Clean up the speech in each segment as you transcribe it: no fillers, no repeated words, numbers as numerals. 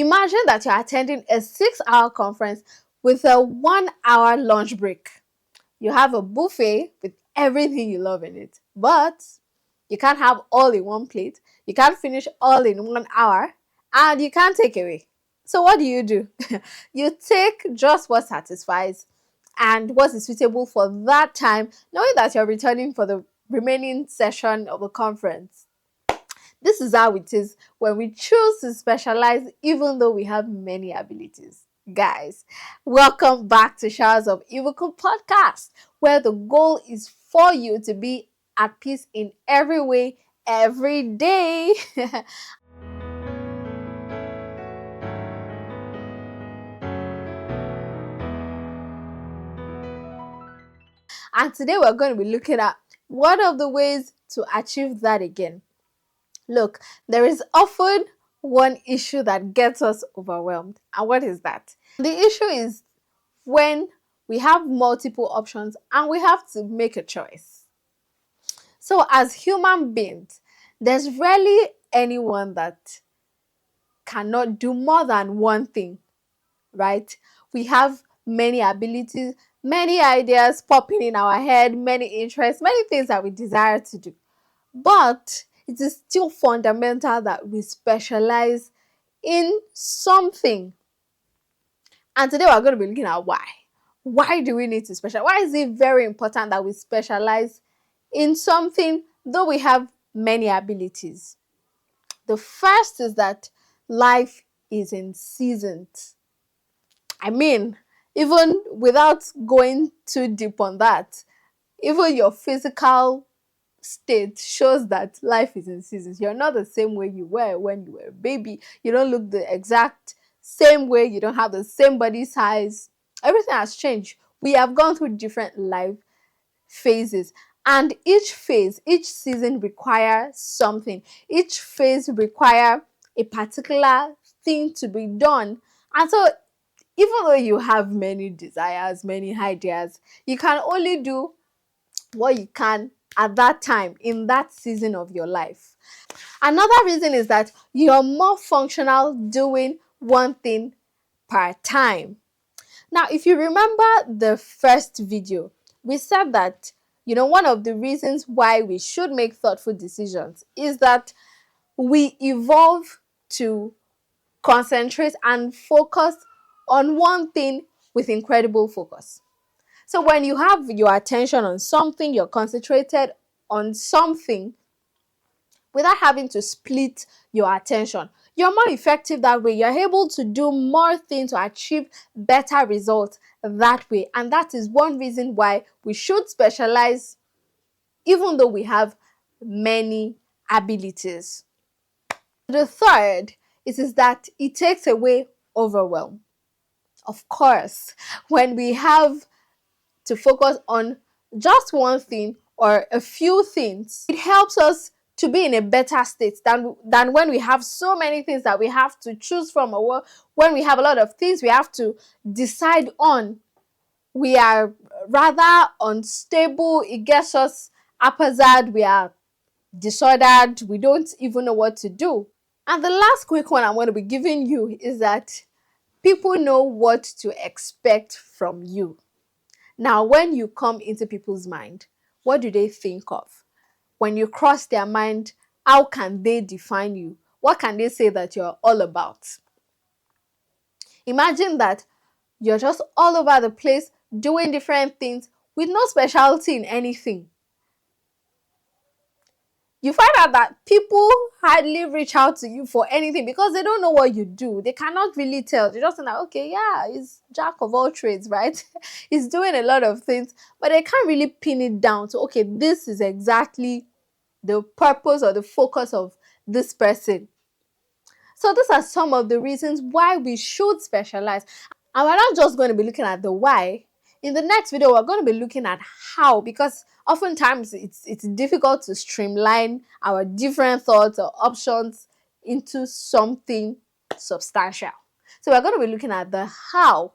Imagine that you're attending a 6-hour conference with a 1-hour lunch break. You have a buffet with everything you love in it, but you can't have all in one plate, you can't finish all in 1 hour, and you can't take away. So, what do? You take just what satisfies and what is suitable for that time, knowing that you're returning for the remaining session of the conference. This is how it is when we choose to specialize, even though we have many abilities. Guys, welcome back to Showers of Ìbùkún podcast, where the goal is for you to be at peace in every way, every day. And today we're going to be looking at one of the ways to achieve that again. Look, there is often one issue that gets us overwhelmed. And what is that? The issue is when we have multiple options and we have to make a choice. So, as human beings, there's rarely anyone that cannot do more than one thing, right? We have many abilities, many ideas popping in our head, many interests, many things that we desire to do. But it is still fundamental that we specialize in something. And today we're going to be looking at why. Why do we need to specialize? Why is it very important that we specialize in something though we have many abilities? The first is that life is in seasons. I mean, even without going too deep on that, even your physical state shows that life is in seasons. You're not the same way you were when you were a baby. You don't look the exact same way. You don't have the same body size. Everything has changed. We have gone through different life phases. And each phase, each season requires something. Each phase requires a particular thing to be done. And so even though you have many desires, many ideas, you can only do what you can at that time in that season of your life. Another reason is that you're more functional doing one thing per time. Now, if you remember the first video, we said that one of the reasons why we should make thoughtful decisions is that we evolve to concentrate and focus on one thing with incredible focus. So when you have your attention on something, you're concentrated on something without having to split your attention. You're more effective that way. You're able to do more things to achieve better results that way. And that is one reason why we should specialize, even though we have many abilities. The third is that it takes away overwhelm. Of course, when we have to focus on just one thing or a few things, it helps us to be in a better state than when we have so many things that we have to choose from, or when we have a lot of things we have to decide on. We are rather unstable. It gets us haphazard. We are disordered. We don't even know what to do. And the last quick one I'm going to be giving you is that people know what to expect from you. Now, when you come into people's mind, what do they think of? When you cross their mind, how can they define you? What can they say that you're all about? Imagine that you're just all over the place doing different things with no specialty in anything. You find out that people hardly reach out to you for anything because they don't know what you do. They cannot really tell. They just think that, okay, yeah, he's jack of all trades, right? He's doing a lot of things, but they can't really pin it down to, okay, this is exactly the purpose or the focus of this person. So these are some of the reasons why we should specialize. And we're not just going to be looking at the why. In the next video, we're going to be looking at how, because oftentimes it's difficult to streamline our different thoughts or options into something substantial. So we're going to be looking at the how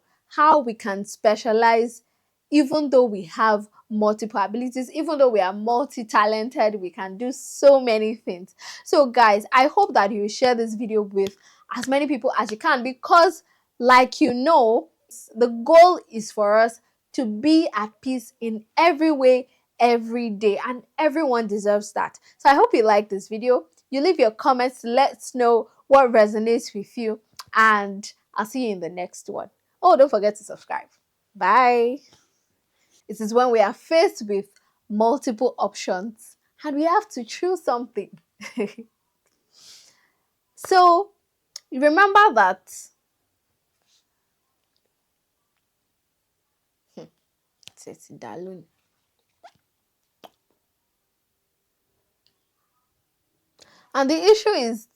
we can specialize even though we have multiple abilities, even though we are multi-talented, we can do so many things. So guys, I hope that you share this video with as many people as you can, because, like, the goal is for us to be at peace in every way, every day, and everyone deserves that. So I hope you like this video. You leave your comments, let's know what resonates with you, and I'll see you in the next one. Oh, don't forget to subscribe. Bye. This is when we are faced with multiple options and we have to choose something. So remember that. And the issue is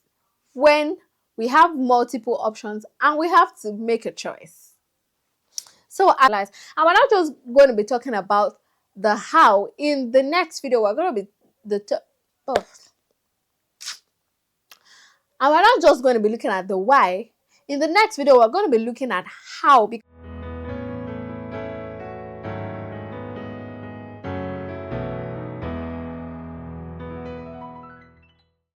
when we have multiple options and we have to make a choice. So and we're not just going to be talking about the how. In the next video, we're going to be oh. And we're not just going to be looking at the why. In the next video, we're going to be looking at how.